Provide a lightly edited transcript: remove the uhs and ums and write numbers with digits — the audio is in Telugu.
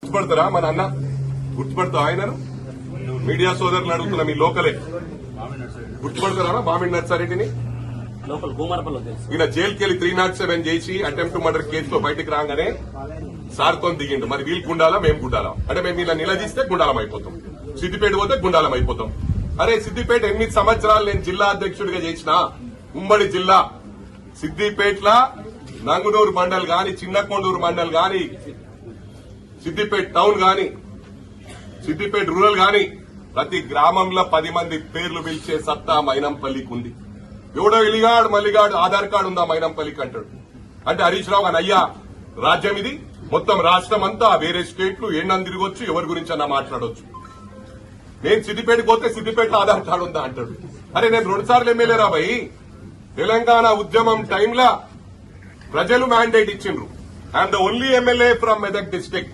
గుర్తుపడతారా మన అన్న? గుర్తుపడతా ఆయనను? మీడియా సోదరులు అడుగుతున్నా, మీ లోకలే గుర్తుపడతారా మామిడి నర్సారెడ్డిని? ఈయన జైలుకి వెళ్లి 307 చేసి అటెంప్ట్ మర్డర్ కేసులో బయటకు రాగానే సార్తో దిగిండు. మరి వీళ్ళు గుండాలా మేము గుండాలా? అంటే మేము ఇలా నిలదీస్తే గుండాలం అయిపోతాం, సిద్దిపేట పోతే గుండాలం అయిపోతాం. అరే సిద్దిపేట 8 సంవత్సరాలు నేను జిల్లా అధ్యక్షుడిగా చేసిన ఉమ్మడి జిల్లా సిద్దిపేటల నంగునూరు మండల్ గాని, చిన్నకొండూరు మండల్ గాని, సిద్దిపేట టౌన్ గాని, సిద్దిపేట రూరల్ గాని ప్రతి గ్రామంలో 10 మంది పేర్లు పిలిచే సత్తా మైనంపల్లికి ఉంది. ఎవడో ఇలిగాడు మల్లిగాడు ఆధార్ కార్డు ఉందా మైనంపల్లికి అంటాడు. అంటే హరీష్ రావు అని అయ్యా రాజ్యం ఇది, మొత్తం రాష్ట్రం అంతా వేరే స్టేట్లు ఎన్నని తిరగొచ్చు, ఎవరి గురించి అన్నా మాట్లాడొచ్చు. నేను సిద్దిపేటకి పోతే సిద్దిపేటలో ఆధార్ కార్డు ఉందా అంటాడు. అరే నేను 2 సార్లు ఎమ్మెల్యే రా భయ్. తెలంగాణ ఉద్యమం టైంలో ప్రజలు మ్యాండేట్ ఇచ్చిండ్రు. I'm the only MLA from Medak district